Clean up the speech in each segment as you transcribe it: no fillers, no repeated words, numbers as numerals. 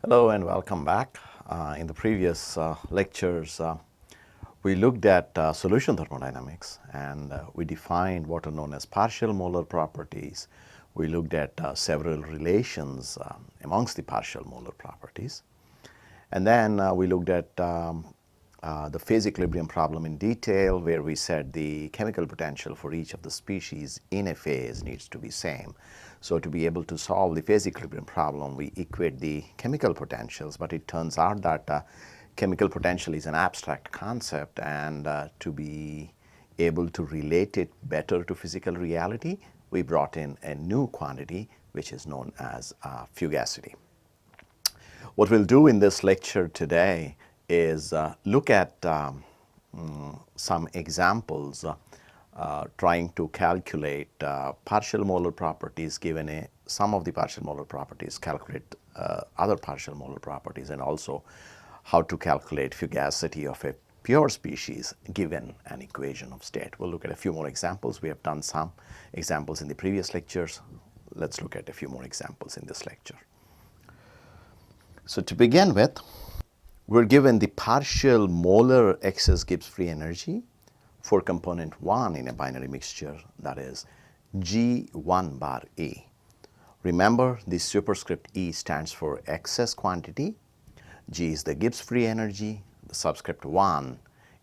Hello and welcome back. In the previous lectures, we looked at solution thermodynamics and we defined what are known as partial molar properties. We looked at several relations amongst the partial molar properties. And then we looked at the phase equilibrium problem in detail, where we said the chemical potential for each of the species in a phase needs to be same. So to be able to solve the phase equilibrium problem, we equate the chemical potentials, but it turns out that chemical potential is an abstract concept, and to be able to relate it better to physical reality, we brought in a new quantity which is known as fugacity. What we'll do in this lecture today is look at some examples trying to calculate partial molar properties, given some of the partial molar properties, calculate other partial molar properties, and also how to calculate fugacity of a pure species given an equation of state. We'll look at a few more examples. We have done some examples in the previous lectures. Let's look at a few more examples in this lecture. So to begin with, we're given the partial molar excess Gibbs free energy for component 1 in a binary mixture, that is G1 bar E. Remember, the superscript E stands for excess quantity, G is the Gibbs free energy, the subscript 1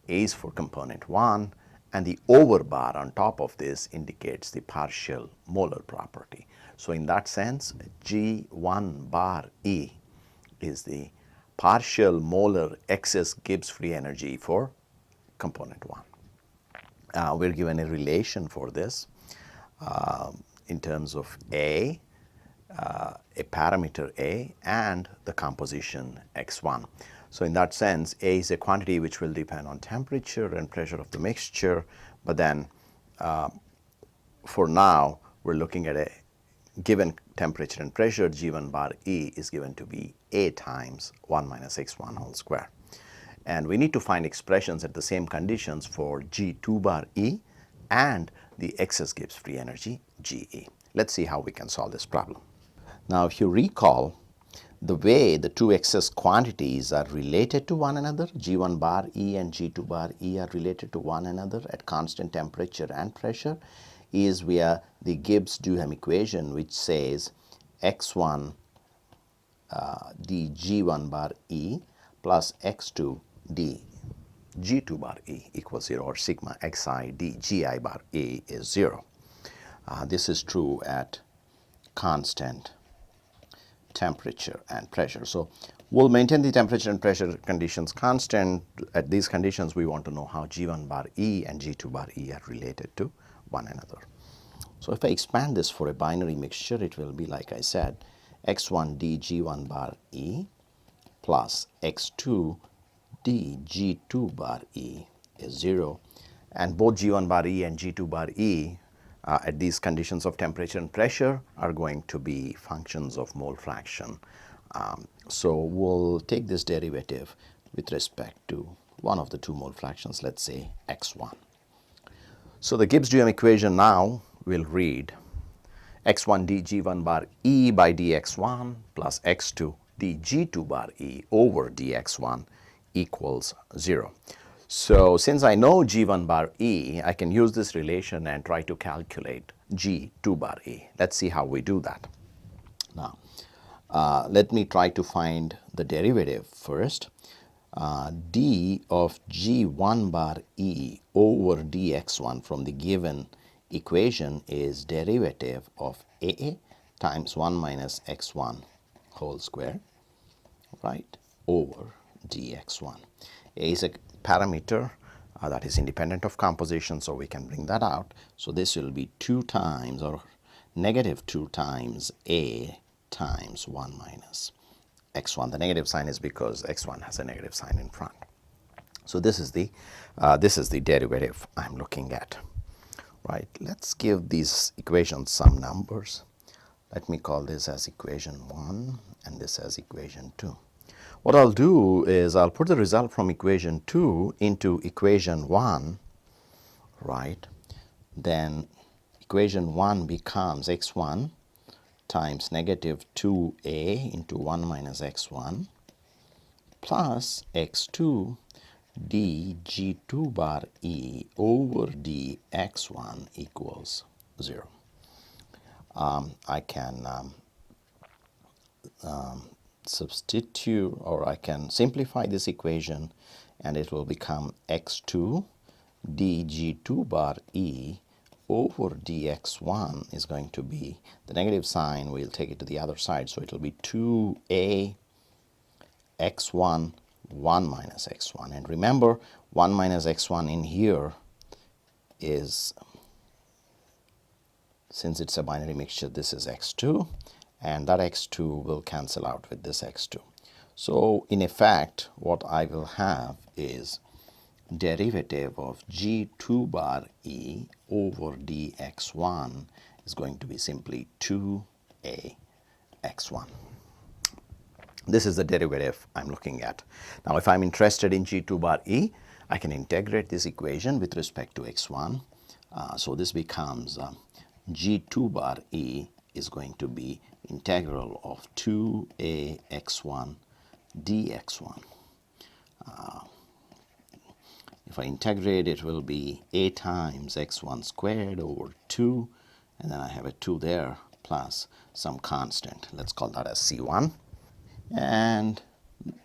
is for component 1, and the over bar on top of this indicates the partial molar property. So in that sense, G1 bar E is the partial molar excess Gibbs free energy for component 1. We're given a relation for this in terms of a parameter A, and the composition X1. So in that sense, A is a quantity which will depend on temperature and pressure of the mixture, but then for now we're looking at a given temperature and pressure. G1 bar E is given to be A times 1 minus X1 whole square. And we need to find expressions at the same conditions for G2 bar E and the excess Gibbs free energy GE. Let's see how we can solve this problem. Now, if you recall, the way the two excess quantities are related to one another, G1 bar E and G2 bar E are related to one another at constant temperature and pressure, is via the Gibbs-Duhem equation, which says X1 d G1 bar E plus X2 d G2 bar E equals 0, or sigma Xi d Gi bar E is 0. This is true at constant temperature and pressure. So we'll maintain the temperature and pressure conditions constant. At these conditions, we want to know how G1 bar E and G2 bar E are related to one another. So if I expand this for a binary mixture, it will be, like I said, X1 d G1 bar E plus X2 d G2 bar E is 0. And both G1 bar E and G2 bar E at these conditions of temperature and pressure are going to be functions of mole fraction. So we'll take this derivative with respect to one of the two mole fractions, let's say X1. So the Gibbs-Duhem equation now will read X1 d G1 bar E by dx1 plus X2 d G2 bar E over dx1 equals 0. So since I know G1 bar E, I can use this relation and try to calculate G2 bar E. Let's see how we do that. Now, let me try to find the derivative first. D of G1 bar E over dx1 from the given equation is derivative of A times 1 minus x1 whole square, right, over dx1. A is a parameter that is independent of composition, so we can bring that out. So this will be 2 times, or negative 2 times A times 1 minus x1. The negative sign is because x1 has a negative sign in front. So this is the derivative I'm looking at. Right, let's give these equations some numbers. Let me call this as equation 1 and this as equation 2. What I'll do is I'll put the result from equation 2 into equation 1, right? Then equation 1 becomes x1 times negative 2a into 1 minus x1 plus x2 dg2 bar e over dx1 equals 0. I can substitute, or I can simplify this equation, and it will become x2 dg2 bar e over dx1 is going to be, the negative sign, we'll take it to the other side, so it will be 2a x1 1 minus x1. And remember, 1 minus x1 in here is, since it's a binary mixture, this is x2, and that x2 will cancel out with this x2. So in effect, what I will have is derivative of g2 bar e over dx1 is going to be simply 2a x1. This is the derivative I'm looking at. Now, if I'm interested in g2 bar e, I can integrate this equation with respect to x1. So this becomes g2 bar e is going to be integral of 2a x1 dx1. If I integrate, it will be a times x1 squared over 2, and then I have a 2 there plus some constant. Let's call that as c1. And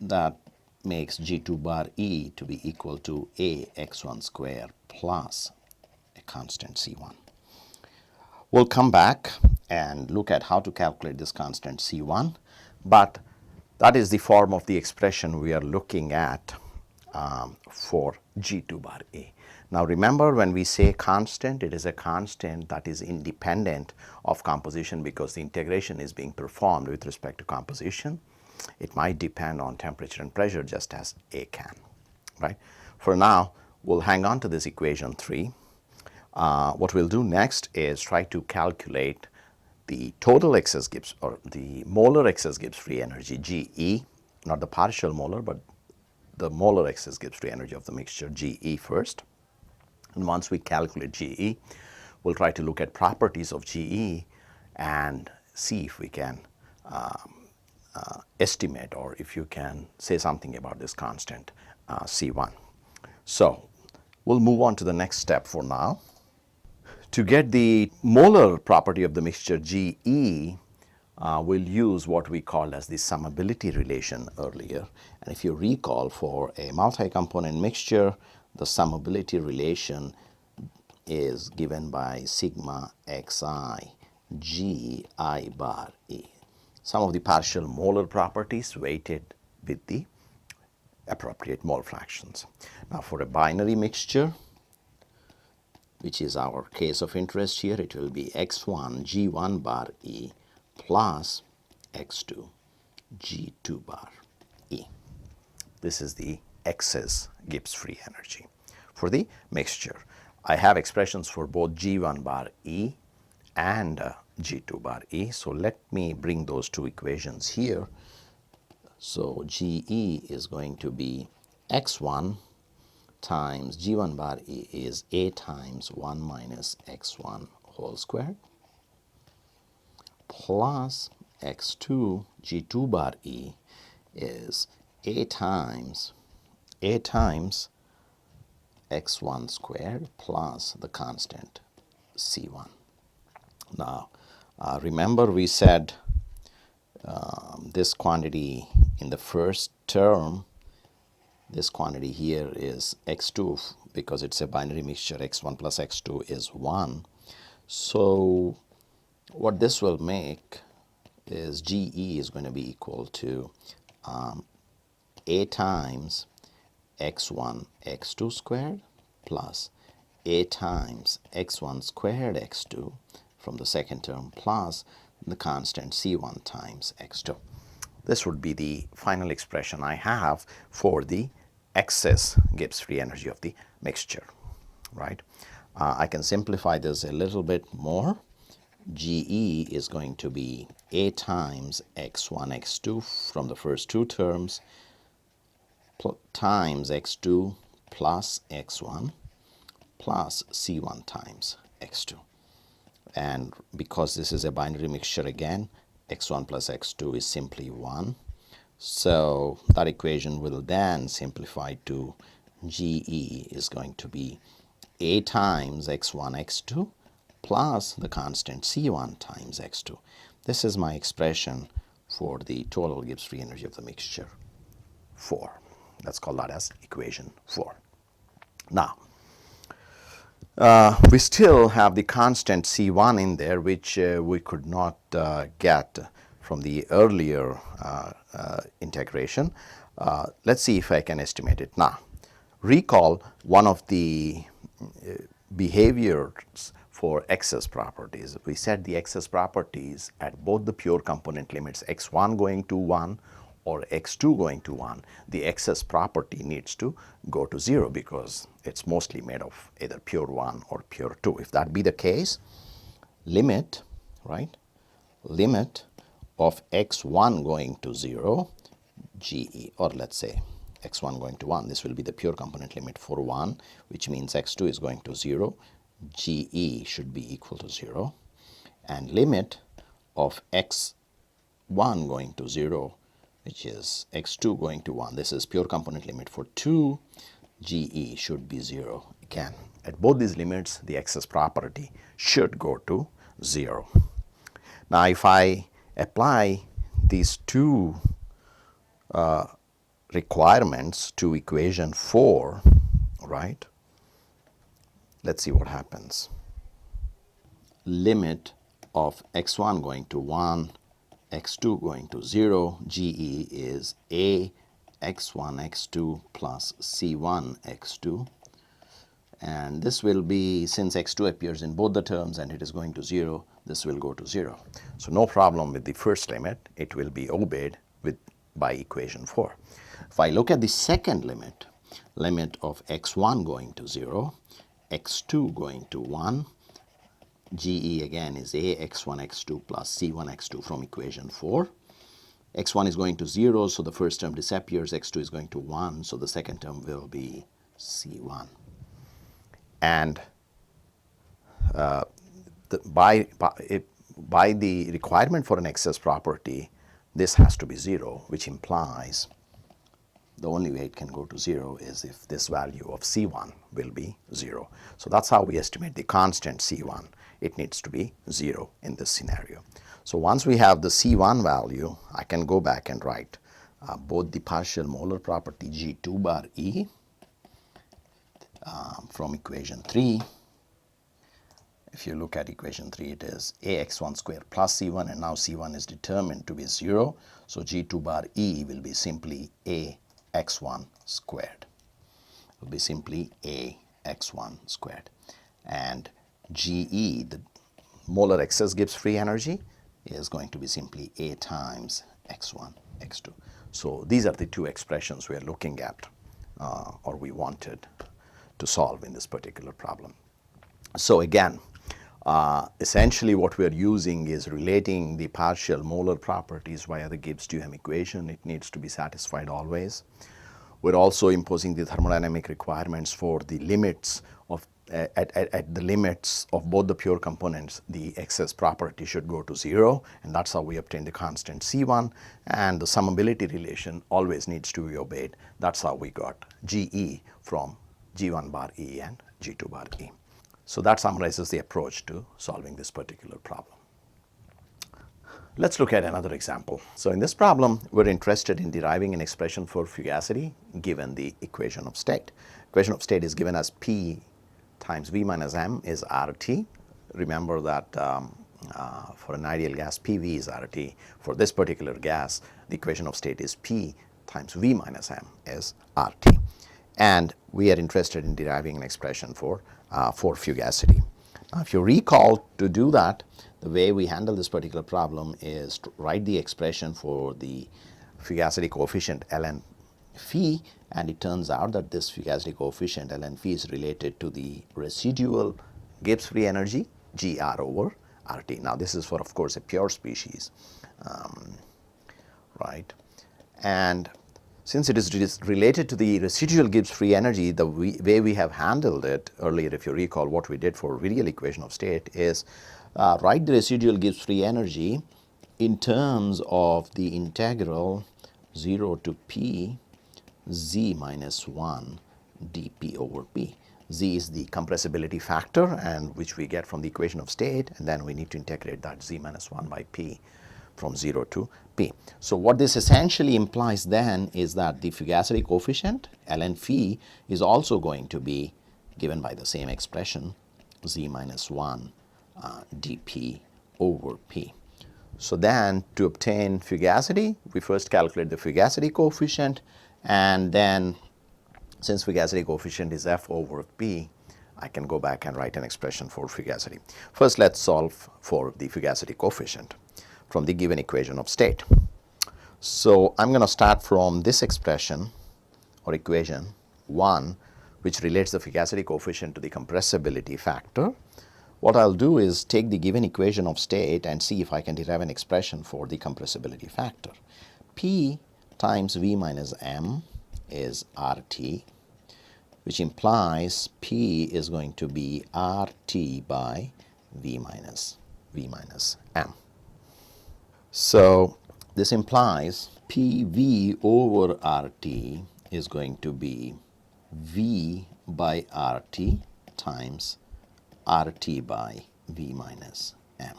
that makes g2 bar e to be equal to a x1 squared plus a constant c1. We'll come back and look at how to calculate this constant c1, but that is the form of the expression we are looking at for g2 bar e. Now remember, when we say constant, it is a constant that is independent of composition because the integration is being performed with respect to composition. It might depend on temperature and pressure just as A can, right? For now, we'll hang on to this equation 3. What we'll do next is try to calculate the total excess Gibbs, or the molar excess Gibbs free energy, GE, not the partial molar, but the molar excess Gibbs free energy of the mixture, GE first. And once we calculate GE, we'll try to look at properties of GE and see if we can estimate, or if you can say something about this constant C1. So we'll move on to the next step for now. To get the molar property of the mixture GE, we'll use what we called as the summability relation earlier. And if you recall, for a multi-component mixture, the summability relation is given by sigma xi g I bar E. Some of the partial molar properties weighted with the appropriate mole fractions. Now for a binary mixture, which is our case of interest here, it will be x1 g1 bar E plus x2 g2 bar E. This is the excess Gibbs free energy. For the mixture, I have expressions for both g1 bar E and g2 bar E. So let me bring those two equations here. So GE is going to be x1 times g1 bar E is a times 1 minus x1 whole squared plus x2 g2 bar E is a times x1 squared plus the constant c1. Now remember, we said this quantity in the first term, this quantity here is x2, because it's a binary mixture, x1 plus x2 is 1. So what this will make is GE is going to be equal to a times x1 x2 squared plus a times x1 squared x2 from the second term plus the constant c1 times x2. This would be the final expression I have for the excess Gibbs free energy of the mixture, right? I can simplify this a little bit more. GE is going to be a times x1 x2 from the first two terms times x2 plus x1 plus c1 times x2. And because this is a binary mixture again, x1 plus x2 is simply 1. So that equation will then simplify to GE is going to be A times x1, x2 plus the constant C1 times x2. This is my expression for the total Gibbs free energy of the mixture 4. Let's call that as equation 4. Now, we still have the constant C1 in there, which we could not get from the earlier integration. Let's see if I can estimate it. Now, recall one of the behaviors for excess properties. We set the excess properties at both the pure component limits x1 going to 1 or x2 going to 1. The excess property needs to go to 0 because it's mostly made of either pure 1 or pure 2. If that be the case, limit, right, limit of x1 going to 0, GE, or let's say x1 going to 1, this will be the pure component limit for 1, which means x2 is going to 0, GE should be equal to 0, and limit of x1 going to 0, which is x2 going to 1, this is pure component limit for 2, GE should be 0. Again, at both these limits, the excess property should go to 0. Now, if I apply these two requirements to equation 4, right, let's see what happens. Limit of x1 going to 1, x2 going to 0, GE is A x1 x2 plus C1 x2, and this will be, since x2 appears in both the terms and it is going to 0, this will go to 0. So no problem with the first limit, it will be obeyed by equation 4. If I look at the second limit, limit of x1 going to 0, x2 going to 1, GE again is A x1 x2 plus C1 x2 from equation 4. x1 is going to 0, so the first term disappears, x2 is going to 1, so the second term will be C1. And by the requirement for an excess property, this has to be 0, which implies the only way it can go to 0 is if this value of C1 will be 0. So that's how we estimate the constant C1. It needs to be 0 in this scenario. So once we have the C1 value, I can go back and write both the partial molar property G2 bar E from equation 3. If you look at equation 3, it is AX1 squared plus C1, and now C1 is determined to be 0. So G2 bar E will be simply AX1 squared. It will be simply AX1 squared. And GE, the molar excess Gibbs free energy, is going to be simply A times X1, X2. So these are the two expressions we are looking at, or we wanted to solve in this particular problem. So again, essentially what we are using is relating the partial molar properties via the Gibbs-Duhem equation. It needs to be satisfied always. We're also imposing the thermodynamic requirements for the limits of at the limits of both the pure components, the excess property should go to 0, and that's how we obtain the constant C1, and the summability relation always needs to be obeyed. That's how we got GE from G1 bar E and G2 bar E. So that summarizes the approach to solving this particular problem. Let's look at another example. So in this problem, we're interested in deriving an expression for fugacity given the equation of state. Equation of state is given as P times V minus M is RT. Remember that for an ideal gas, PV is RT. For this particular gas, the equation of state is P times V minus M is RT. And we are interested in deriving an expression for fugacity. Now, if you recall, to do that, the way we handle this particular problem is to write the expression for the fugacity coefficient ln phi, and it turns out that this fugacity coefficient ln phi is related to the residual Gibbs free energy GR over RT. Now, this is for, of course, a pure species, right? And since it is related to the residual Gibbs free energy, the way we have handled it earlier, if you recall what we did for real equation of state, is write the residual Gibbs free energy in terms of the integral 0 to p z minus 1 dp over p. Z is the compressibility factor, and which we get from the equation of state, and then we need to integrate that z minus 1 by p from 0 to p. So what this essentially implies then is that the Fugacity coefficient ln phi is also going to be given by the same expression z minus 1 dp over p. So then to obtain Fugacity, we first calculate the Fugacity coefficient, and then since Fugacity coefficient is f over p, I can go back and write an expression for Fugacity. First, let's solve for the Fugacity coefficient from the given equation of state. So I'm going to start from this expression or equation 1, which relates the Fugacity coefficient to the compressibility factor. What I'll do is take the given equation of state and see if I can derive an expression for the compressibility factor. P times V minus M is RT, which implies P is going to be RT by V minus M. So this implies PV over RT is going to be V by RT times RT by V minus M.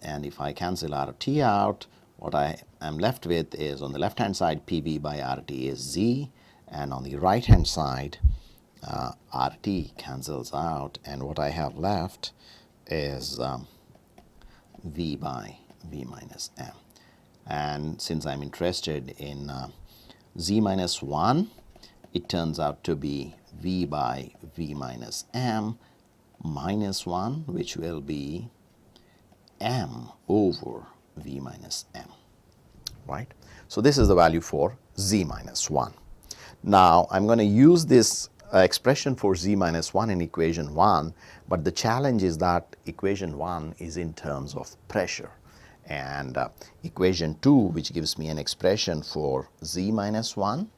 And if I cancel RT out, what I am left with is, on the left hand side, PV by RT is Z, and on the right hand side, RT cancels out, and what I have left is V by V minus M. And since I'm interested in Z minus 1, it turns out to be V by V minus M minus 1, which will be M over V minus M, right? So this is the value for Z minus 1. Now I'm going to use this expression for Z minus 1 in equation 1, but the challenge is that equation 1 is in terms of pressure, and equation 2, which gives me an expression for Z minus 1,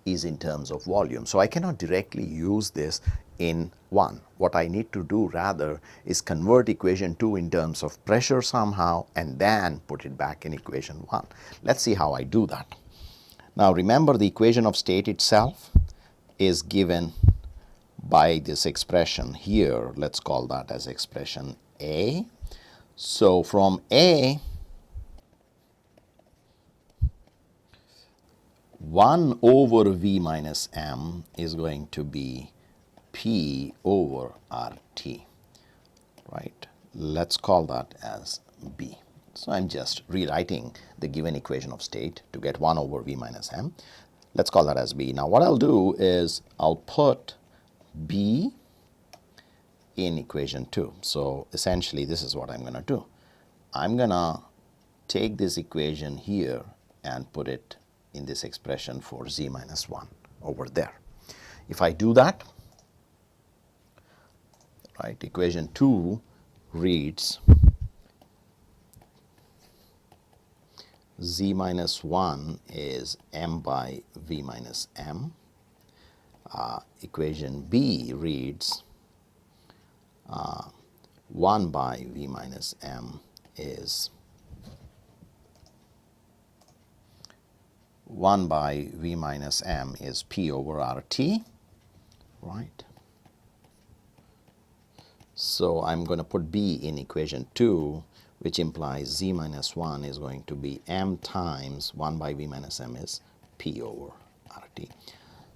is in terms of volume. So I cannot directly use this in 1. What I need to do rather is convert equation 2 in terms of pressure somehow and then put it back in equation 1. Let's see how I do that. Now remember, the equation of state itself is given by this expression here. Let's call that as expression A. So from A, 1 over V minus M is going to be P over RT, right? Let's call that as B. So I'm just rewriting the given equation of state to get 1 over V minus M. Let's call that as B. Now what I'll do is I'll put B in equation 2. So essentially this is what I'm going to do. I'm going to take this equation here and put it in this expression for Z minus 1 over there. If I do that, right, equation 2 reads Z minus 1 is M by V minus M. Equation B reads 1 by V minus M is 1 by V minus M is P over RT, right? So I'm going to put B in equation 2, which implies Z minus 1 is going to be M times 1 by V minus M is P over RT.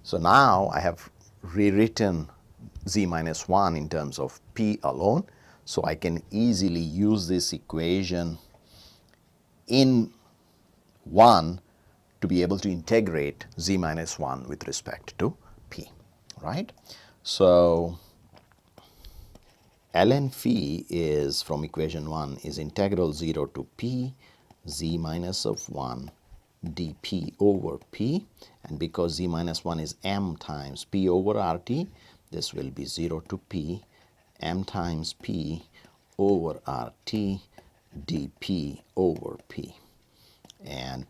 So now I have rewritten Z minus 1 in terms of P alone, so I can easily use this equation in 1 to be able to integrate Z minus 1 with respect to P, right? So ln phi is, from equation 1, is integral 0 to P Z minus of 1 dP over P, and because Z minus 1 is M times P over RT, this will be 0 to P M times P over RT dP over P. And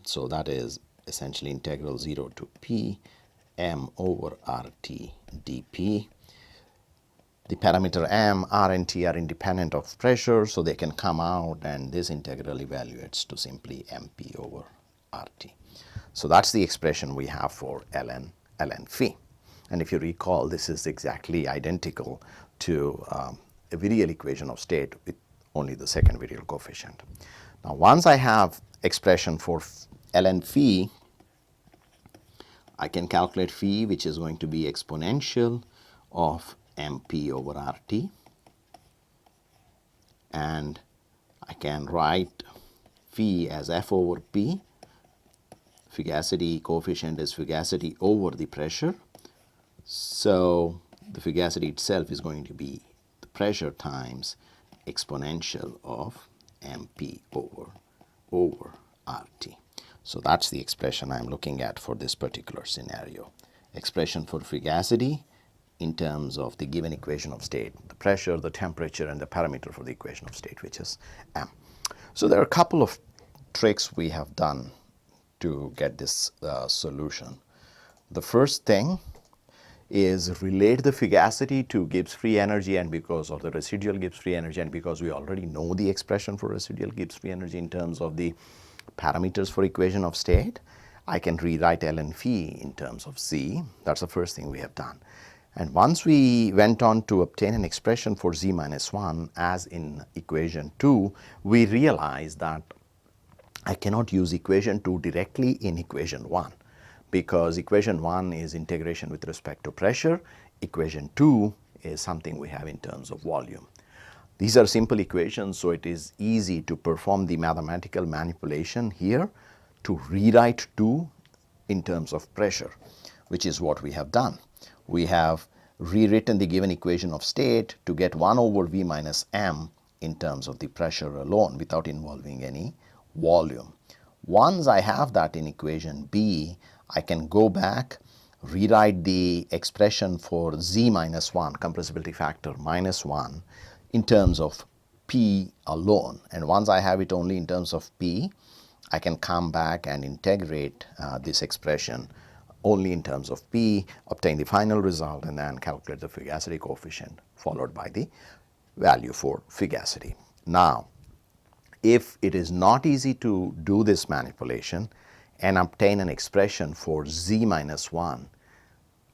so that is essentially integral 0 to P M over RT dP. the parameter m, r and t are independent of pressure, so they can come out, and this integral evaluates to simply mp over rt. So that's the expression we have for ln phi. And if you recall, this is exactly identical to a virial equation of state with only the second virial coefficient. Now, once I have expression for ln phi, I can calculate phi, which is going to be exponential of mp over rt, and I can write phi as f over p. Fugacity coefficient is fugacity over the pressure. So the fugacity itself is going to be the pressure times exponential of mp over rt. So that's the expression I'm looking at for this particular scenario. Expression for fugacity in terms of the given equation of state, the pressure, the temperature, and the parameter for the equation of state, which is m. So there are a couple of tricks we have done to get this solution. The first thing is relate the fugacity to Gibbs free energy, and because of the residual Gibbs free energy, and because we already know the expression for residual Gibbs free energy in terms of the parameters for equation of state, I can rewrite ln phi in terms of z. That's the first thing we have done. And once we went on to obtain an expression for z minus 1 as in equation 2, we realized that I cannot use equation 2 directly in equation 1, because equation 1 is integration with respect to pressure, equation 2 is something we have in terms of volume. These are simple equations, so it is easy to perform the mathematical manipulation here to rewrite 2 in terms of pressure, which is what we have done. We have rewritten the given equation of state to get 1 over v minus m in terms of the pressure alone without involving any volume. Once I have that in equation B, I can go back, rewrite the expression for z minus 1, compressibility factor minus 1, in terms of P alone. And once I have it only in terms of P, I can come back and integrate this expression only in terms of P, obtain the final result, and then calculate the fugacity coefficient followed by the value for fugacity. Now, if it is not easy to do this manipulation and obtain an expression for z minus 1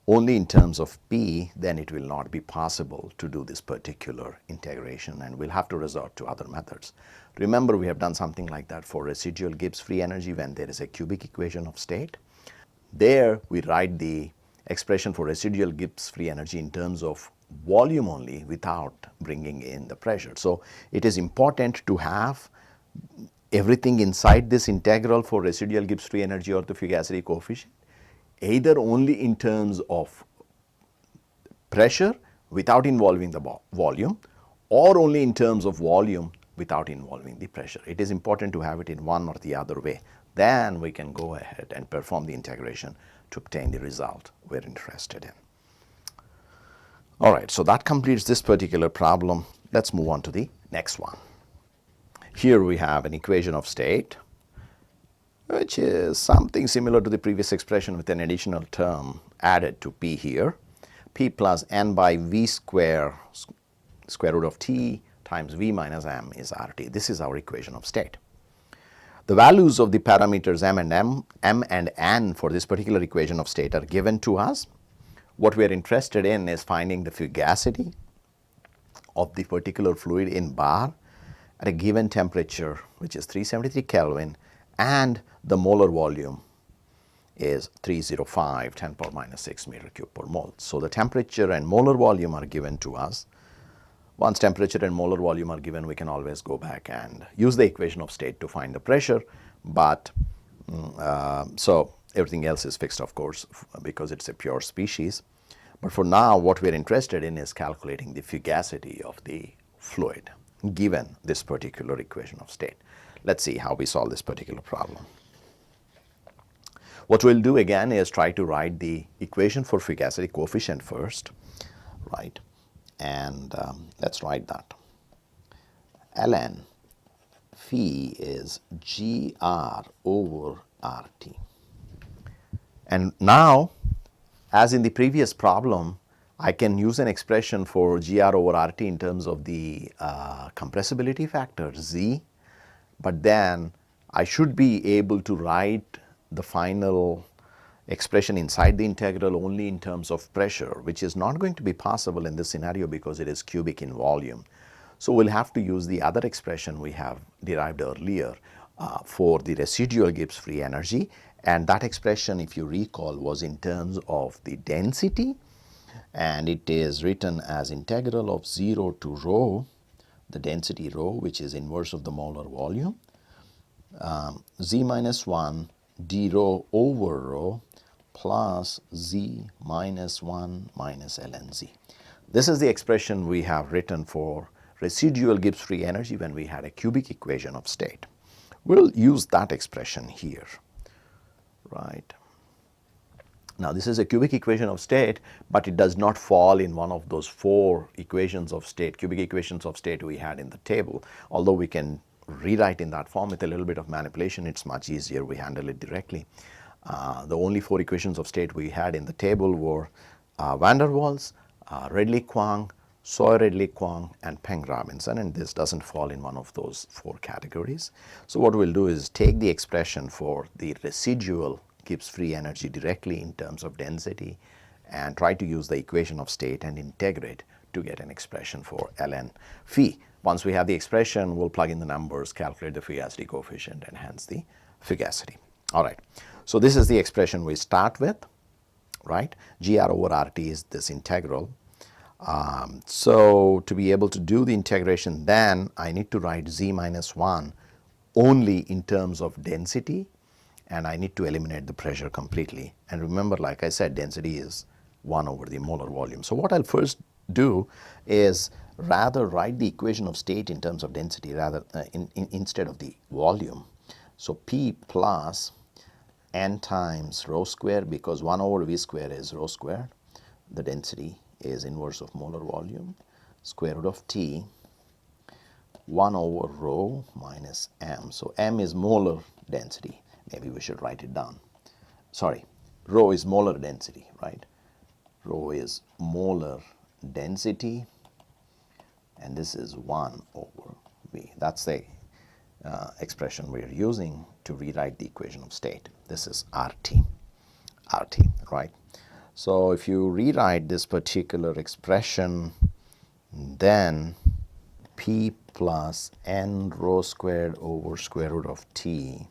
only in terms of P, then it will not be possible to do this particular integration, and we'll have to resort to other methods. Remember, we have done something like that for residual Gibbs free energy when there is a cubic equation of state. There we write the expression for residual Gibbs free energy in terms of volume only without bringing in the pressure. So it is important to have everything inside this integral for residual Gibbs free energy or the fugacity coefficient either only in terms of pressure without involving the volume, or only in terms of volume without involving the pressure. It is important to have it in one or the other way. Then we can go ahead and perform the integration to obtain the result we're interested in. All right, so that completes this particular problem. Let's move on to the next one. Here we have an equation of state, which is something similar to the previous expression with an additional term added to P here. P plus n by v square root of t times v minus m is RT. This is our equation of state. The values of the parameters m and n for this particular equation of state are given to us. What we are interested in is finding the fugacity of the particular fluid in bar at a given temperature, which is 373 Kelvin, and the molar volume is 305, 10 power minus 6 meter cube per mole. So the temperature and molar volume are given to us. Once temperature and molar volume are given, we can always go back and use the equation of state to find the pressure. But so everything else is fixed, of course, because it's a pure species. But for now, what we're interested in is calculating the fugacity of the fluid given this particular equation of state. Let's see how we solve this particular problem. What we'll do again is try to write the equation for fugacity coefficient first, right? And let's write that. ln phi is gr over rt. And now, as in the previous problem, I can use an expression for GR over RT in terms of the compressibility factor Z, but then I should be able to write the final expression inside the integral only in terms of pressure, which is not going to be possible in this scenario because it is cubic in volume. So we'll have to use the other expression we have derived earlier for the residual Gibbs free energy, and that expression, if you recall, was in terms of the density, and it is written as integral of 0 to rho, the density rho, which is inverse of the molar volume, z minus 1 d rho over rho plus z minus 1 minus ln z. This is the expression we have written for residual Gibbs free energy when we had a cubic equation of state. We'll use that expression here, right? Now this is a cubic equation of state, but it does not fall in one of those 4 equations of state, cubic equations of state we had in the table. Although we can rewrite in that form with a little bit of manipulation, it's much easier, we handle it directly. The only 4 equations of state we had in the table were van der Waals, Redlich-Kwong, Sawyer-Redlich-Kwong, and Peng-Robinson, and this doesn't fall in one of those 4 categories. So what we'll do is take the expression for the residual Gibbs free energy directly in terms of density and try to use the equation of state and integrate to get an expression for ln phi. Once we have the expression, we'll plug in the numbers, calculate the Fugacity coefficient, and hence the Fugacity. All right, so this is the expression we start with, right? GR over RT is this integral. So to be able to do the integration, then I need to write z minus 1 only in terms of density, and I need to eliminate the pressure completely. And remember, like I said, density is 1 over the molar volume. So what I'll first do is rather write the equation of state in terms of density rather instead of the volume. So P plus n times rho square, because 1 over V square is rho square. The density is inverse of molar volume, square root of T, 1 over rho minus m. So m is molar density. Maybe we should write it down. Sorry, rho is molar density, right? Rho is molar density, and this is 1 over V. That's the expression we are using to rewrite the equation of state. This is RT, right? So if you rewrite this particular expression, then P plus n rho squared over square root of T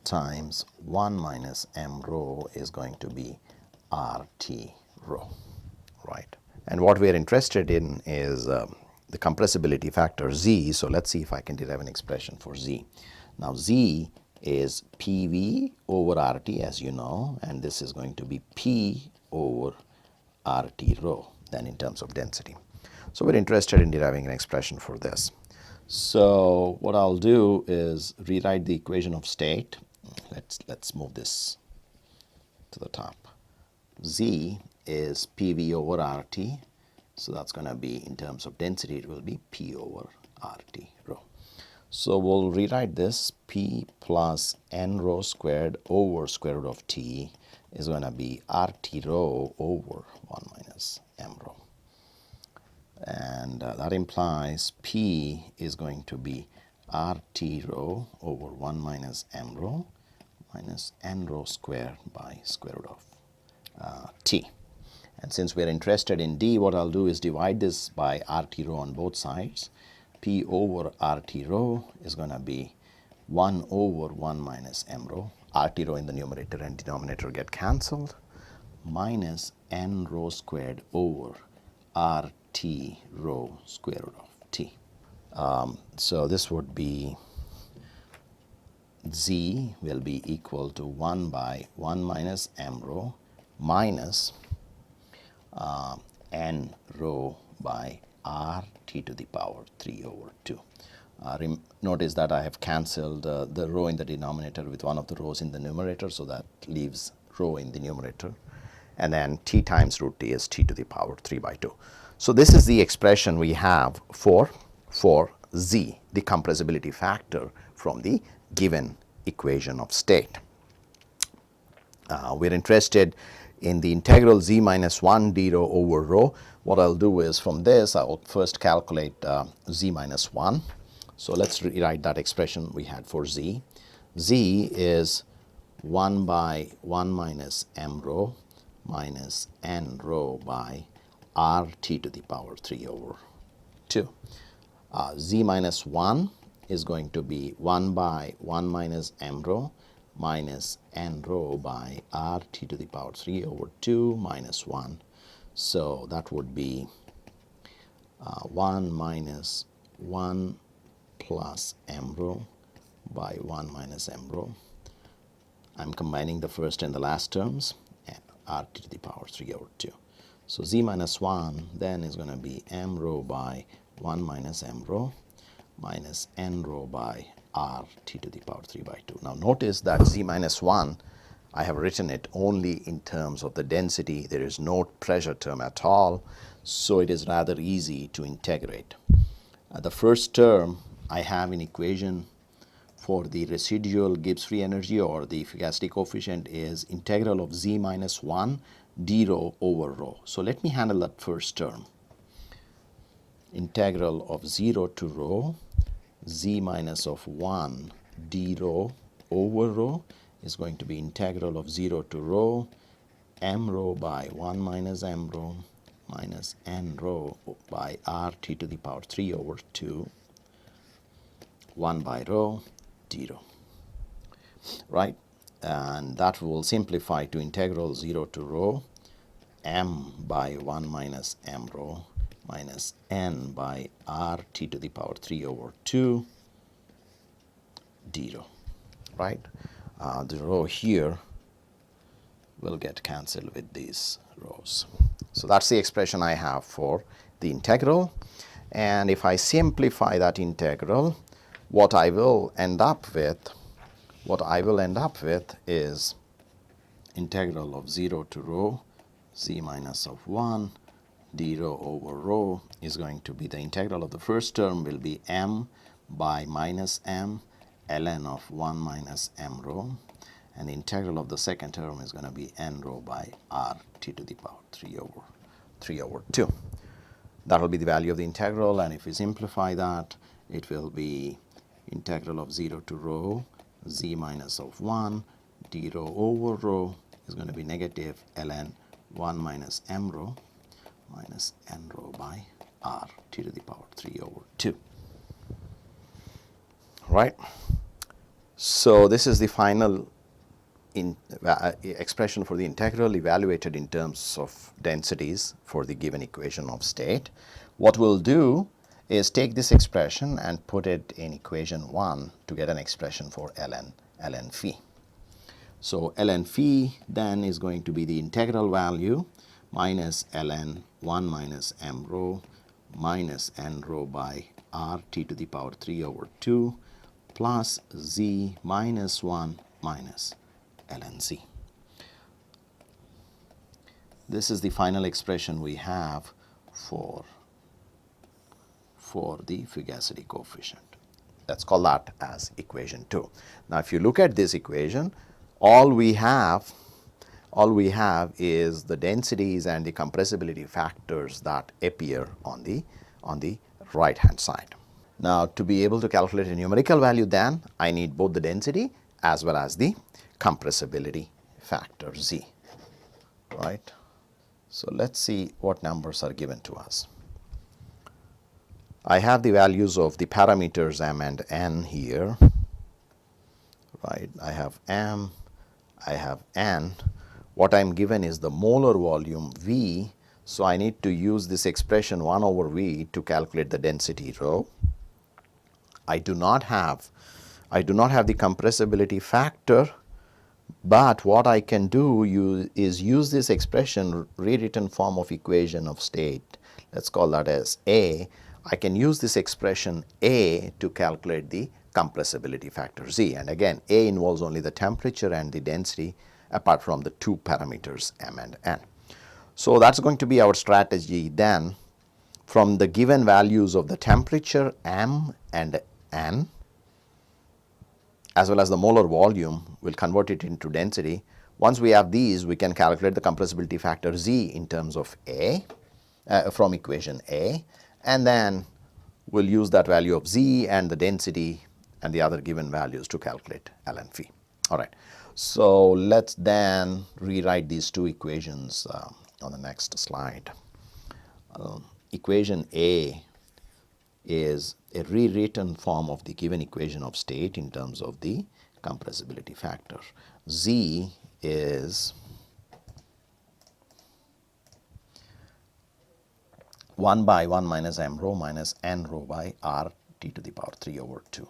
times 1 minus m rho is going to be RT rho, right? And what we are interested in is the compressibility factor Z. So let's see if I can derive an expression for Z. Now Z is PV over RT, as you know, and this is going to be P over RT rho, then in terms of density. So we're interested in deriving an expression for this. So what I'll do is rewrite the equation of state. Let's move this to the top. Z is PV over RT, so that's going to be in terms of density, it will be P over RT rho. So we'll rewrite this P plus n rho squared over square root of T is going to be RT rho over 1 minus m rho. And that implies P is going to be RT rho over 1 minus m rho minus n rho squared by square root of T. And since we're interested in D, what I'll do is divide this by RT rho on both sides. P over RT rho is going to be 1 over 1 minus m rho. RT rho in the numerator and denominator get cancelled, minus n rho squared over RT rho square root of T. So this would be Z will be equal to 1 by 1 minus m rho minus n rho by RT to the power 3 over 2. Notice that I have cancelled the rho in the denominator with one of the rows in the numerator, so that leaves rho in the numerator. And then T times root T is T to the power 3 by 2. So this is the expression we have for Z, the compressibility factor from the given equation of state. We're interested in the integral z minus 1 d rho over rho, what I'll do is from this I'll first calculate z minus 1. So let's rewrite that expression we had for z. Z is 1 by 1 minus m rho minus n rho by RT to the power 3 over 2. Z minus 1 is going to be 1 by 1 minus m rho minus n rho by RT to the power 3 over 2 minus 1. So that would be 1 minus 1 plus m rho by 1 minus m rho. I'm combining the first and the last terms, and RT to the power 3 over 2. So z minus 1 then is going to be m rho by 1 minus m rho minus n rho by RT to the power 3 by 2. Now notice that z minus 1, I have written it only in terms of the density. There is no pressure term at all, so it is rather easy to integrate. The first term I have in equation for the residual Gibbs free energy or the Fugacity coefficient is integral of z minus 1 d rho over rho. So let me handle that first term. Integral of 0 to rho z minus of 1 d rho over rho is going to be integral of 0 to rho m rho by 1 minus m rho minus n rho by RT to the power 3 over 2 1 by rho d rho, right? And that will simplify to integral 0 to rho m by 1 minus m rho minus n by RT to the power 3 over 2 d rho, right? The rho here will get cancelled with these rho's. So that's the expression I have for the integral. And if I simplify that integral, what I will end up with is integral of 0 to rho z minus of 1 d rho over rho is going to be the integral of the first term will be m by minus m ln of 1 minus m rho, and the integral of the second term is going to be n rho by RT to the power 3 over 2. That will be the value of the integral, and if we simplify that, it will be integral of 0 to rho z minus of 1 d rho over rho is going to be negative ln 1 minus m rho minus n rho by RT to the power 3 over 2. Right? So this is the final expression for the integral evaluated in terms of densities for the given equation of state. What we'll do is take this expression and put it in equation 1 to get an expression for ln phi. So ln phi then is going to be the integral value minus ln 1 minus m rho minus n rho by RT to the power 3 over 2 plus z minus 1 minus ln z. This is the final expression we have for the Fugacity coefficient. Let's call that as equation 2. Now if you look at this equation, all we have is the densities and the compressibility factors that appear on the right hand side. Now to be able to calculate a numerical value, then I need both the density as well as the compressibility factor z, right? So let's see what numbers are given to us. I have the values of the parameters m and n here, right? I have m, I have n. What I'm given is the molar volume V, so I need to use this expression 1 over V to calculate the density rho. I do not have the compressibility factor, but what I can do is use this expression, rewritten form of equation of state. Let's call that as A. I can use this expression A to calculate the compressibility factor Z, and again A involves only the temperature and the density apart from the two parameters m and n. So that's going to be our strategy then. From the given values of the temperature m and n as well as the molar volume, we'll convert it into density. Once we have these, we can calculate the compressibility factor Z in terms of A, from equation A, and then we'll use that value of Z and the density and the other given values to calculate ln phi. All right, so let's then rewrite these two equations on the next slide. Equation A is a rewritten form of the given equation of state in terms of the compressibility factor. Z is 1 by 1 minus m rho minus n rho by r t to the power 3 over 2.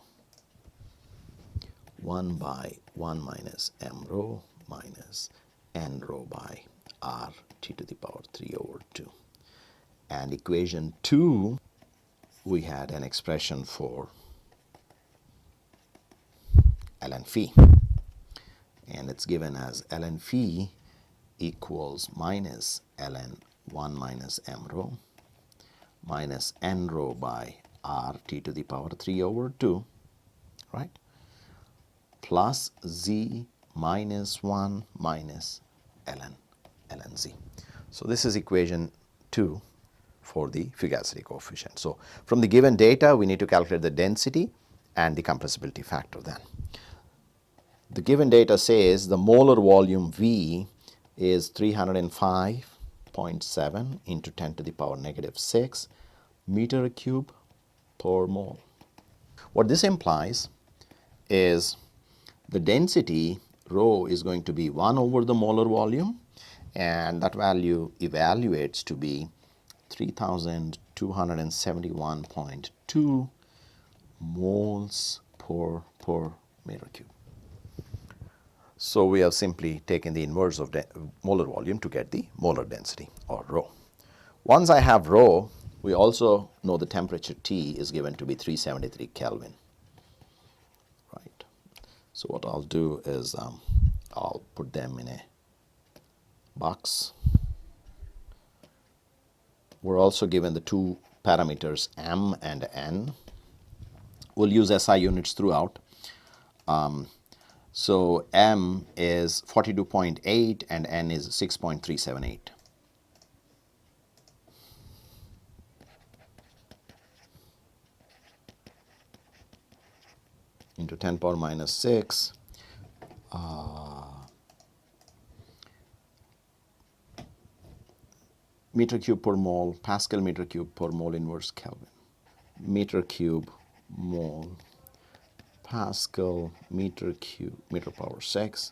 1 by 1 minus m rho minus n rho by r t to the power 3 over 2. And equation 2, we had an expression for ln phi, and it's given as ln phi equals minus ln 1 minus m rho minus n rho by r t to the power 3 over 2, right, plus z minus 1 minus ln z. So this is equation 2 for the Fugacity coefficient. So from the given data, we need to calculate the density and the compressibility factor then. The given data says the molar volume V is 305.7 into 10 to the power negative 6 meter cube per mole. What this implies is the density rho is going to be 1 over the molar volume, and that value evaluates to be 3,271.2 moles per meter cube. So we have simply taken the inverse of molar volume to get the molar density, or rho. Once I have rho, we also know the temperature T is given to be 373 Kelvin. Right. So what I'll do is I'll put them in a box. We're also given the two parameters m and n. We'll use SI units throughout. So m is 42.8 and n is 6.378. Into 10 power minus 6. Meter cube per mole, Pascal meter cube per mole inverse Kelvin. Meter cube mole, Pascal meter cube, meter power 6,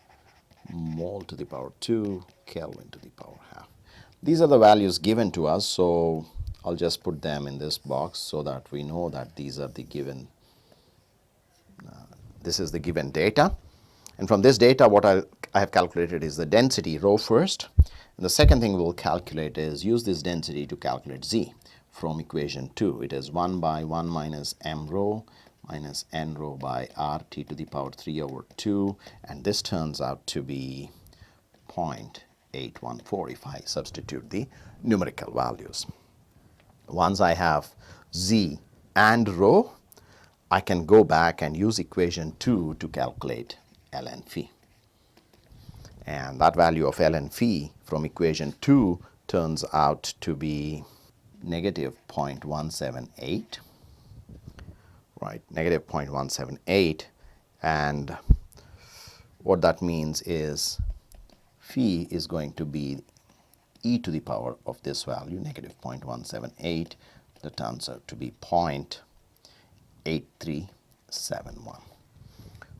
mole to the power 2, Kelvin to the power half. These are the values given to us, so I'll just put them in this box so that we know that these are the given, this is the given data. And from this data, what I have calculated is the density rho first. And the second thing we'll calculate is use this density to calculate Z from equation 2. It is 1 by 1 minus m rho minus n rho by r t to the power 3 over 2. And this turns out to be 0.814 if I substitute the numerical values. Once I have Z and rho, I can go back and use equation 2 to calculate ln phi. And that value of ln phi from equation 2 turns out to be negative 0.178, right, negative 0.178. And what that means is phi is going to be e to the power of this value, negative 0.178. That turns out to be 0.8371.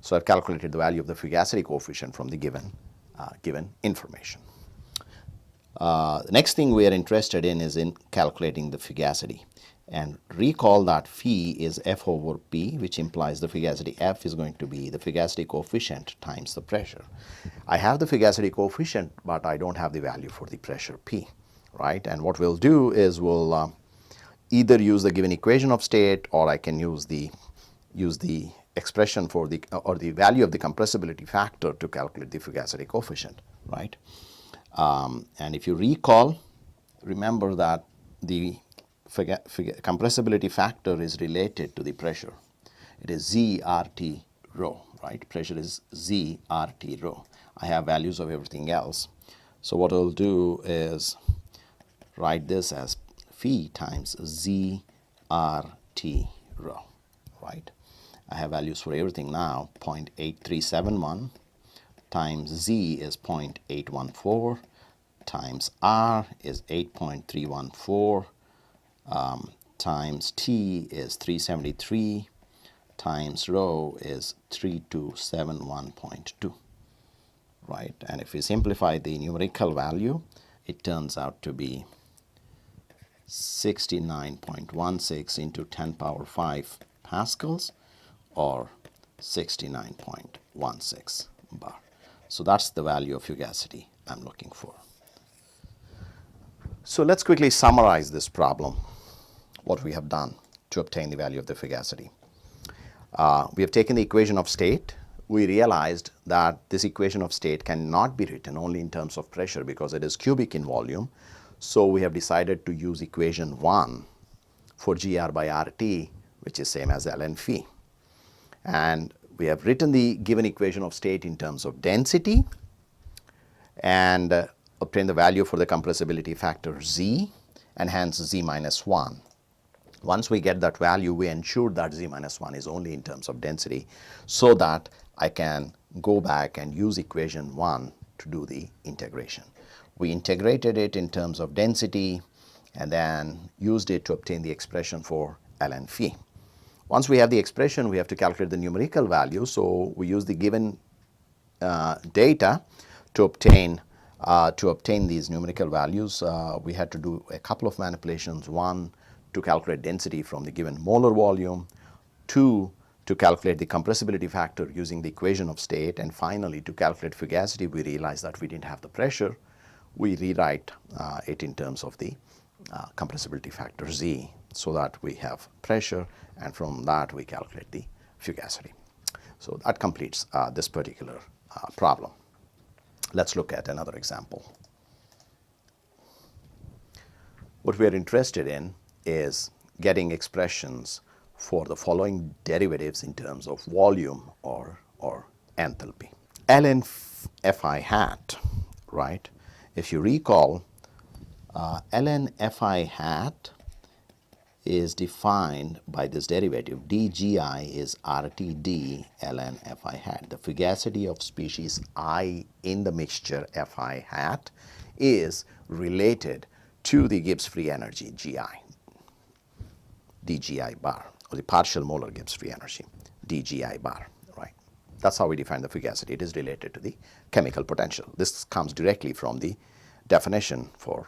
So I've calculated the value of the Fugacity coefficient from the given information. The next thing we are interested in is in calculating the Fugacity. And recall that phi is F over P, which implies the Fugacity F is going to be the Fugacity coefficient times the pressure. I have the Fugacity coefficient, but I don't have the value for the pressure P, right? And what we'll do is we'll either use the given equation of state, or I can use the expression for the or the value of the compressibility factor to calculate the Fugacity coefficient, right? And if you recall, remember that the compressibility factor is related to the pressure. It is Z RT rho, right? Pressure is Z RT rho. I have values of everything else. So what I'll do is write this as phi times z r t rho, right? I have values for everything now. 0.8371 times z is 0.814 times r is 8.314 times t is 373 times rho is 3271.2, right? And if we simplify the numerical value, it turns out to be 69.16 into 10 power 5 pascals, or 69.16 bar. So that's the value of fugacity I'm looking for. So let's quickly summarize this problem, what we have done to obtain the value of the fugacity. We have taken the equation of state. We realized that this equation of state cannot be written only in terms of pressure because it is cubic in volume. So we have decided to use equation 1 for GR by RT, which is same as ln phi. And we have written the given equation of state in terms of density and obtained the value for the compressibility factor Z, and hence Z minus 1. Once we get that value, we ensure that Z minus 1 is only in terms of density, so that I can go back and use equation 1 to do the integration. We integrated it in terms of density and then used it to obtain the expression for ln phi. Once we have the expression, we have to calculate the numerical value. So we use the given data to obtain these numerical values. We had to do a couple of manipulations. One, to calculate density from the given molar volume. Two, to calculate the compressibility factor using the equation of state. And finally, to calculate fugacity, we realized that we didn't have the pressure. We rewrite it in terms of the compressibility factor Z, so that we have pressure, and from that we calculate the fugacity. So that completes this particular problem. Let's look at another example. What we are interested in is getting expressions for the following derivatives in terms of volume or enthalpy. ln Fi hat, right? If you recall, ln Fi hat is defined by this derivative. dgi is RTD ln Fi hat. The fugacity of species I in the mixture Fi hat is related to the Gibbs free energy Gi, dgi bar, or the partial molar Gibbs free energy, dgi bar, right? That's how we define the fugacity. It is related to the chemical potential. This comes directly from the definition for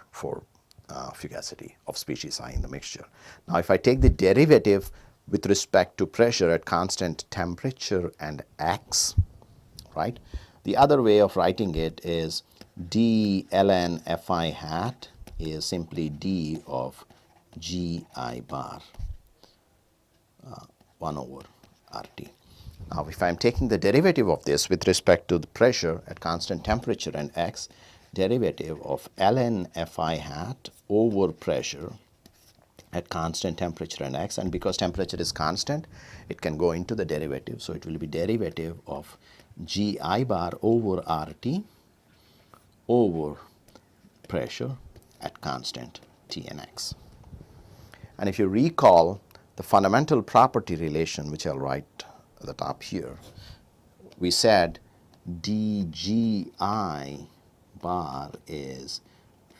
fugacity of species I in the mixture. Now, if I take the derivative with respect to pressure at constant temperature and x, right? The other way of writing it is d ln Fi hat is simply d of Gi bar 1 over RT. Now, if I am taking the derivative of this with respect to the pressure at constant temperature and x, derivative of ln Fi hat over pressure at constant temperature and x, and because temperature is constant, it can go into the derivative. So it will be derivative of Gi bar over RT over pressure at constant T and x. And if you recall the fundamental property relation, which I'll write at the top here, we said dgi bar is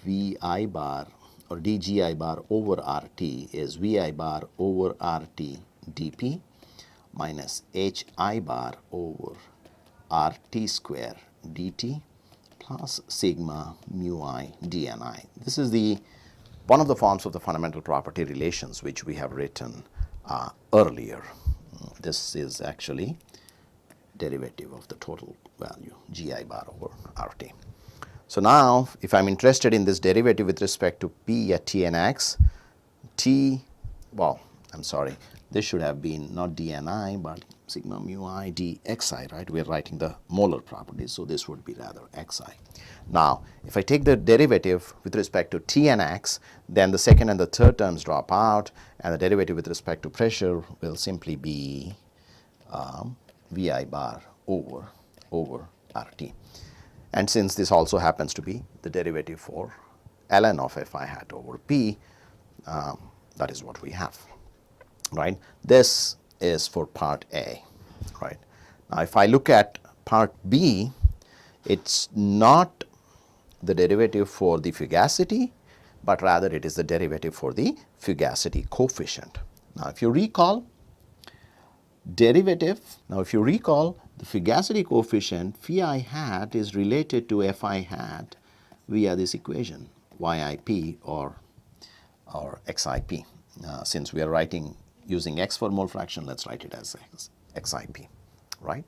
Vi bar, or dgi bar over RT is Vi bar over RT dP minus Hi bar over RT square dt plus sigma mu I dni. This is one of the forms of the fundamental property relations which we have written earlier. This is actually derivative of the total value Gi bar over RT. So now, if I'm interested in this derivative with respect to P at T and X, this should have been not dni, but sigma mu I dxi, right? We're writing the molar properties, so this would be rather xi. Now, if I take the derivative with respect to T and X, then the second and the third terms drop out, and the derivative with respect to pressure will simply be Vi bar over RT. And since this also happens to be the derivative for ln of Fi hat over P, that is what we have, right? This is for part A, right? Now, if I look at part B, it's not the derivative for the fugacity, but rather it is the derivative for the fugacity coefficient. Now, if you recall, the fugacity coefficient phi hat is related to Fi hat via this equation, YIP or XIP. Since we are writing using X for mole fraction, let's write it as XIP, right?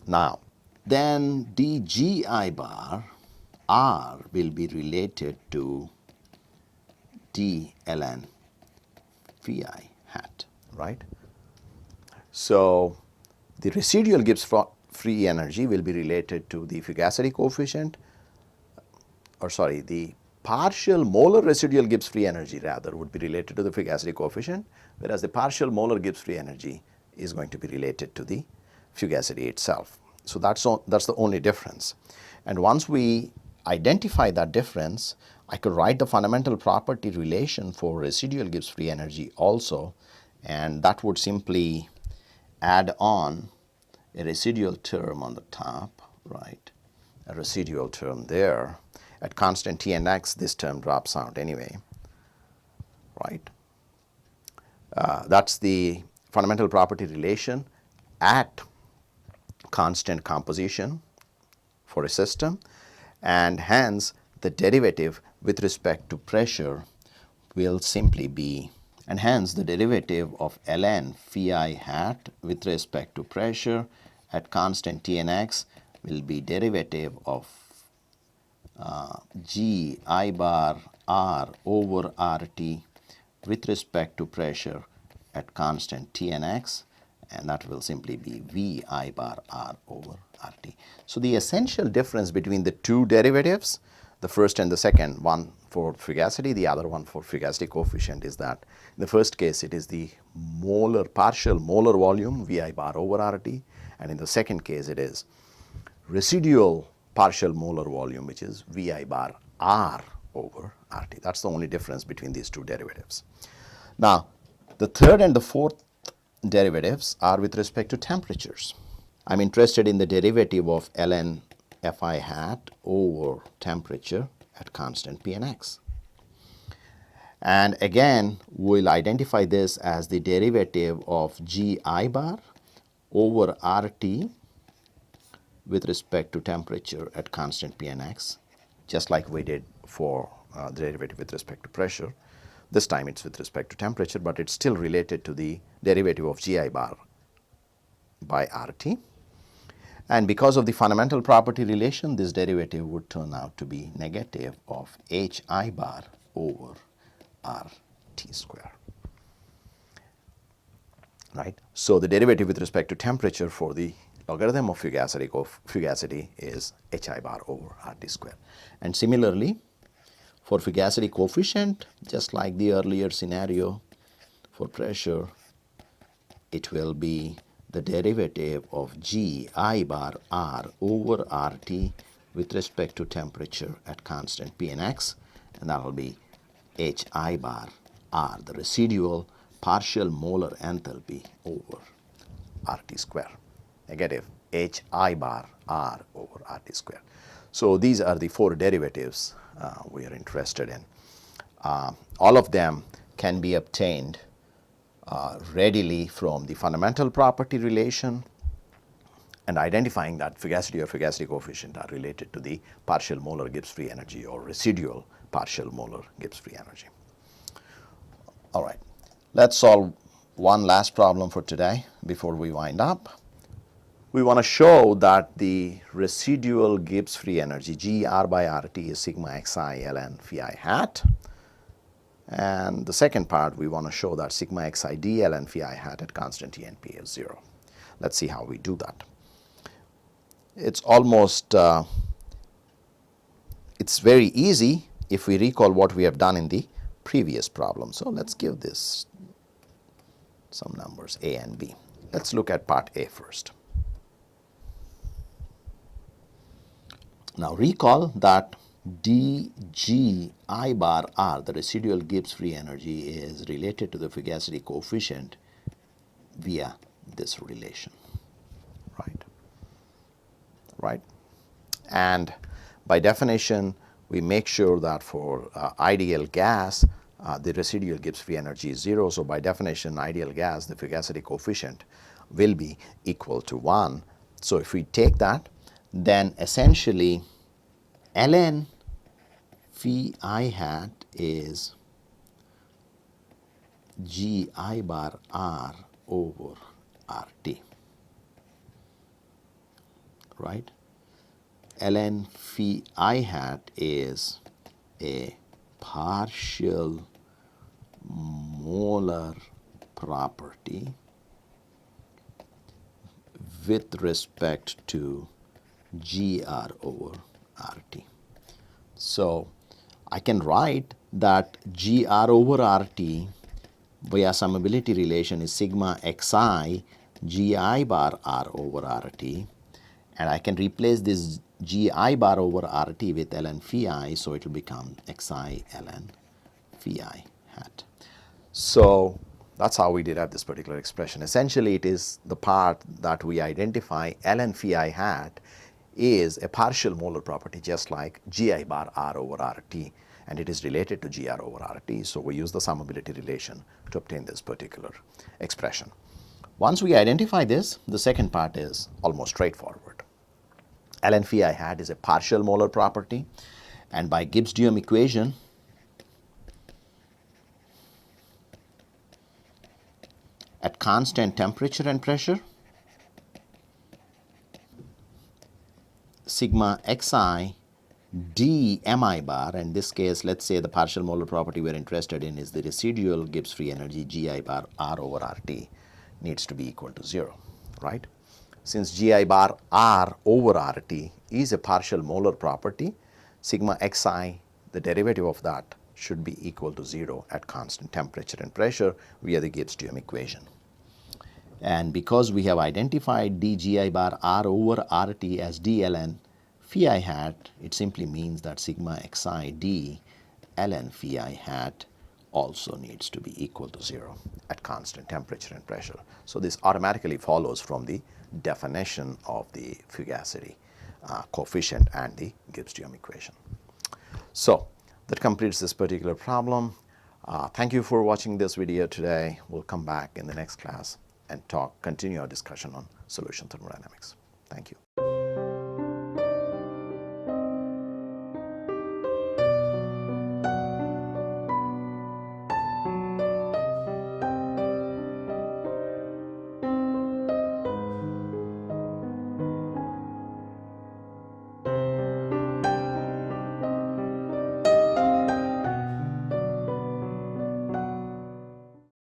Now, then dGi bar R will be related to d ln phi hat, right? So the residual Gibbs free energy will be related to the fugacity coefficient, or sorry, the partial molar residual Gibbs free energy rather would be related to the fugacity coefficient, whereas the partial molar Gibbs free energy is going to be related to the fugacity itself. So that's the only difference. And once we identify that difference, I could write the fundamental property relation for residual Gibbs free energy also, and that would simply add on a residual term on the top, right? A residual term there. At constant T and X, this term drops out anyway, right? That's the fundamental property relation at constant composition for a system, and hence the derivative with respect to pressure will simply be, and hence the derivative of ln phi hat with respect to pressure at constant T and X will be derivative of G I bar R over RT with respect to pressure at constant T and X, and that will simply be V I bar R over RT. So the essential difference between the two derivatives, the first and the second, one for fugacity, the other one for fugacity coefficient, is that in the first case it is the partial molar volume Vi bar over RT, and in the second case it is residual partial molar volume, which is Vi bar R over RT. That's the only difference between these two derivatives. Now, the third and the fourth derivatives are with respect to temperatures. I'm interested in the derivative of ln Fi hat over temperature at constant P and X. And again, we'll identify this as the derivative of Gi bar over RT with respect to temperature at constant P and X, just like we did for the derivative with respect to pressure. This time it's with respect to temperature, but it's still related to the derivative of Gi bar by RT. And because of the fundamental property relation, this derivative would turn out to be negative of Hi bar over RT square. Right? So the derivative with respect to temperature for the logarithm of fugacity is Hi bar over RT square. And similarly, for fugacity coefficient, just like the earlier scenario for pressure, it will be the derivative of Gi bar R over RT with respect to temperature at constant P and X, and that will be Hi bar R, the residual partial molar enthalpy over RT square, negative Hi bar R over RT square. So these are the four derivatives we are interested in. All of them can be obtained readily from the fundamental property relation, and identifying that fugacity or fugacity coefficient are related to the partial molar Gibbs free energy or residual partial molar Gibbs free energy. All right, let's solve one last problem for today before we wind up. We want to show that the residual Gibbs free energy G R by RT is sigma xi ln phi hat. And the second part, we want to show that sigma xi d ln phi hat at constant T and P is 0. Let's see how we do that. It's almost, it's very easy if we recall what we have done in the previous problem. So let's give this some numbers A and B. Let's look at part A first. Now recall that dg I bar r, the residual Gibbs free energy, is related to the Fugacity coefficient via this relation, right? Right? And by definition, we make sure that for ideal gas, the residual Gibbs free energy is 0. So by definition, ideal gas, the Fugacity coefficient will be equal to 1. So if we take that, then essentially ln phi I hat is g I bar r over RT, right? ln phi I hat is a partial molar property with respect to gr over RT. So I can write that gr over RT via summability relation is sigma xi gi bar r over RT, and I can replace this gi bar over RT with ln phi, so it will become xi ln phi hat. So that's how we derive this particular expression. Essentially, it is the part that we identify ln phi hat is a partial molar property, just like gi bar r over RT, and it is related to gr over RT. So we use the summability relation to obtain this particular expression. Once we identify this, the second part is almost straightforward. ln phi hat is a partial molar property, and by Gibbs-Duhem equation, at constant temperature and pressure, sigma xi d mi bar, in this case, let's say the partial molar property we're interested in is the residual Gibbs free energy gi bar r over RT, needs to be equal to 0, right? Since gi bar r over RT is a partial molar property, sigma xi, the derivative of that, should be equal to 0 at constant temperature and pressure via the Gibbs-Duhem equation. And because we have identified dgi bar r over RT as d ln phi hat, it simply means that sigma xi d ln phi hat also needs to be equal to 0 at constant temperature and pressure. So this automatically follows from the definition of the Fugacity coefficient and the Gibbs-Duhem equation. So that completes this particular problem. Thank you for watching this video today. We'll come back in the next class and continue our discussion on solution thermodynamics. Thank you.